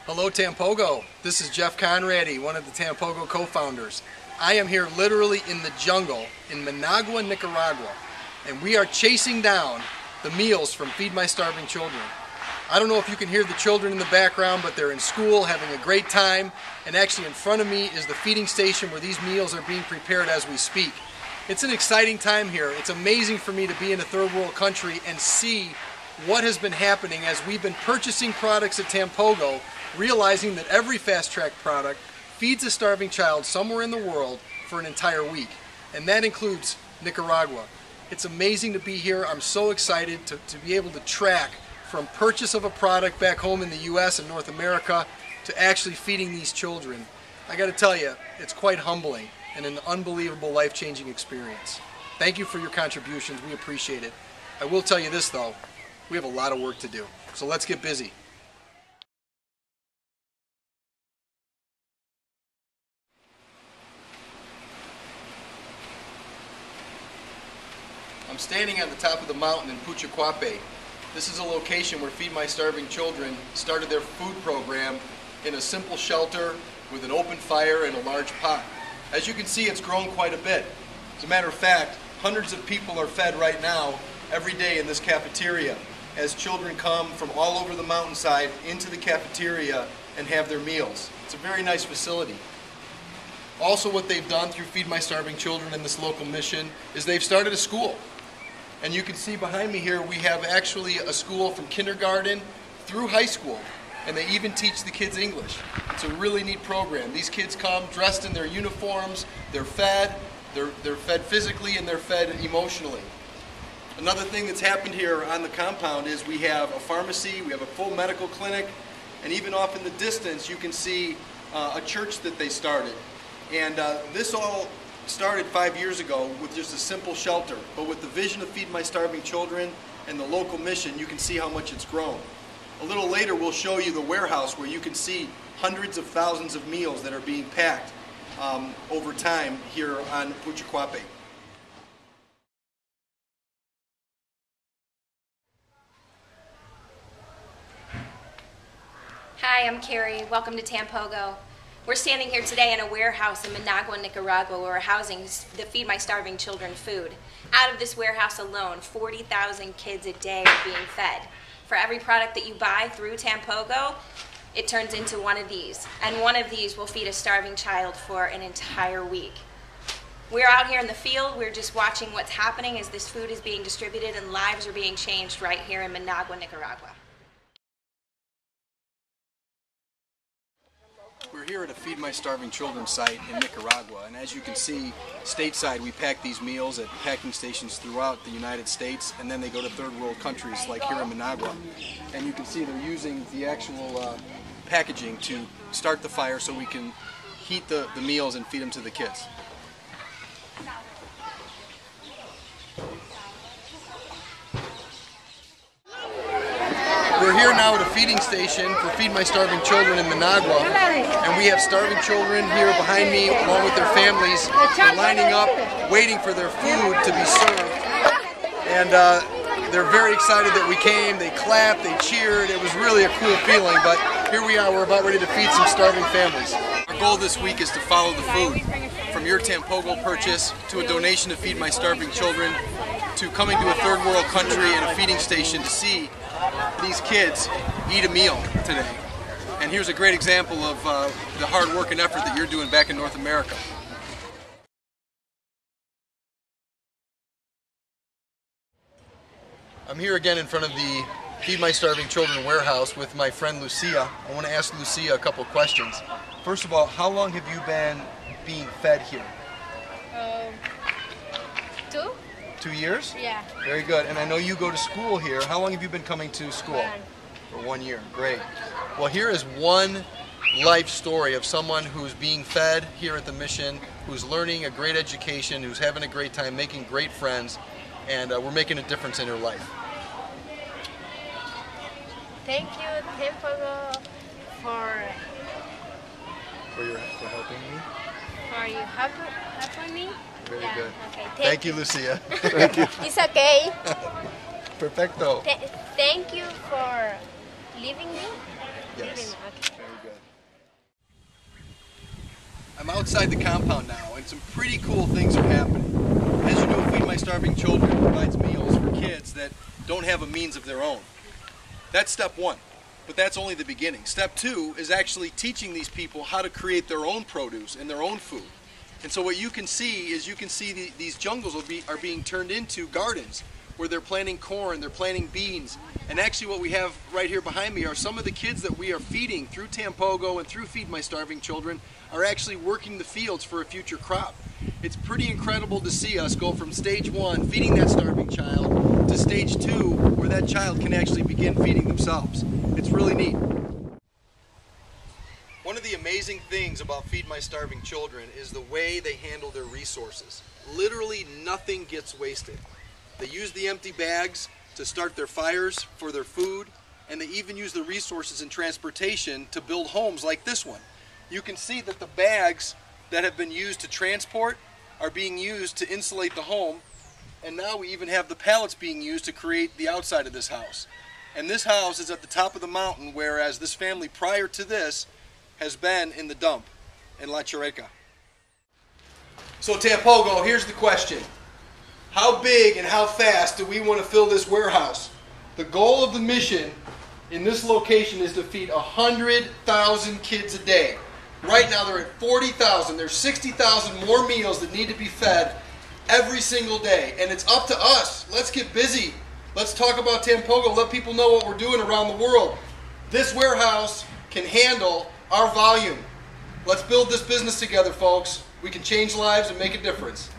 Hello Tampogo, this is Jeff Conradi, one of the Tampogo co-founders. I am here literally in the jungle in Managua, Nicaragua, and we are chasing down the meals from Feed My Starving Children. I don't know if you can hear the children in the background, but they're in school having a great time, and actually in front of me is the feeding station where these meals are being prepared as we speak. It's an exciting time here. It's amazing for me to be in a third world country and see what has been happening as we've been purchasing products at Tampogo, realizing that every fast track product feeds a starving child somewhere in the world for an entire week. And that includes Nicaragua. It's amazing to be here. I'm so excited to be able to track from purchase of a product back home in the US and North America to actually feeding these children. I got to tell you, it's quite humbling and an unbelievable life-changing experience. Thank you for your contributions. We appreciate it. I will tell you this though, we have a lot of work to do. So let's get busy. I'm standing on the top of the mountain in Puchacuape. This is a location where Feed My Starving Children started their food program in a simple shelter with an open fire and a large pot. As you can see, it's grown quite a bit. As a matter of fact, hundreds of people are fed right now every day in this cafeteria as children come from all over the mountainside into the cafeteria and have their meals. It's a very nice facility. Also, what they've done through Feed My Starving Children and this local mission is they've started a school. And you can see behind me here we have actually a school from kindergarten through high school, and they even teach the kids English. It's a really neat program. These kids come dressed in their uniforms, they're fed physically and they're fed emotionally. Another thing that's happened here on the compound is we have a pharmacy, we have a full medical clinic, and even off in the distance you can see a church that they started. And this all started 5 years ago with just a simple shelter, but with the vision of Feed My Starving Children and the local mission, you can see how much it's grown. A little later we'll show you the warehouse where you can see hundreds of thousands of meals that are being packed over time here on Puchacuape. Hi, I'm Carrie. Welcome to Tampogo. We're standing here today in a warehouse in Managua, Nicaragua, where we're housing the Feed My Starving Children food. Out of this warehouse alone, 40,000 kids a day are being fed. For every product that you buy through Tampogo, it turns into one of these. And one of these will feed a starving child for an entire week. We're out here in the field. We're just watching what's happening as this food is being distributed and lives are being changed right here in Managua, Nicaragua. We're here at a Feed My Starving Children site in Nicaragua, and as you can see, stateside we pack these meals at packing stations throughout the United States, and then they go to third world countries like here in Managua. And you can see they're using the actual packaging to start the fire so we can heat the meals and feed them to the kids. We're here now at a feeding station for Feed My Starving Children in Managua, and we have starving children here behind me along with their families. They're lining up, waiting for their food to be served, and they're very excited that we came. They clapped, they cheered. It was really a cool feeling, but here we are. We're about ready to feed some starving families. Our goal this week is to follow the food from your Tampogo purchase to a donation to Feed My Starving Children to coming to a third world country and a feeding station to see these kids eat a meal today. And here's a great example of the hard work and effort that you're doing back in North America. I'm here again in front of the Feed My Starving Children warehouse with my friend Lucia. I want to ask Lucia a couple questions. First of all, how long have you been being fed here? 2. 2 years? Yeah. Very good. And I know you go to school here. How long have you been coming to school? 1. For 1 year. Great. Well, here is one life story of someone who's being fed here at the mission, who's learning a great education, who's having a great time, making great friends, and we're making a difference in her life. Thank you, Tampogo, for helping me. For you helping me. Very yeah. good. Okay. Thank you, Lucia. Thank you. It's okay. Perfecto. Thank you for leaving me. Yes. Okay. Very good. I'm outside the compound now, and some pretty cool things are happening. As you know, Feed My Starving Children provides meals for kids that don't have a means of their own. That's step one, but that's only the beginning. Step two is actually teaching these people how to create their own produce and their own food. And so what you can see is these jungles are being turned into gardens where they're planting corn, they're planting beans. And actually what we have right here behind me are some of the kids that we are feeding through Tampogo and through Feed My Starving Children are actually working the fields for a future crop. It's pretty incredible to see us go from stage one, feeding that starving child, to stage two, where that child can actually begin feeding themselves. It's really neat. One of the amazing things about Feed My Starving Children is the way they handle their resources. Literally nothing gets wasted. They use the empty bags to start their fires for their food, and they even use the resources in transportation to build homes like this one. You can see that the bags that have been used to transport are being used to insulate the home, and now we even have the pallets being used to create the outside of this house. And this house is at the top of the mountain, whereas this family prior to this has been in the dump in La Chureca. So Tampogo, here's the question. How big and how fast do we want to fill this warehouse? The goal of the mission in this location is to feed 100,000 kids a day. Right now they're at 40,000. There's 60,000 more meals that need to be fed every single day. And it's up to us. Let's get busy. Let's talk about Tampogo. Let people know what we're doing around the world. This warehouse can handle our volume. Let's build this business together, folks. We can change lives and make a difference.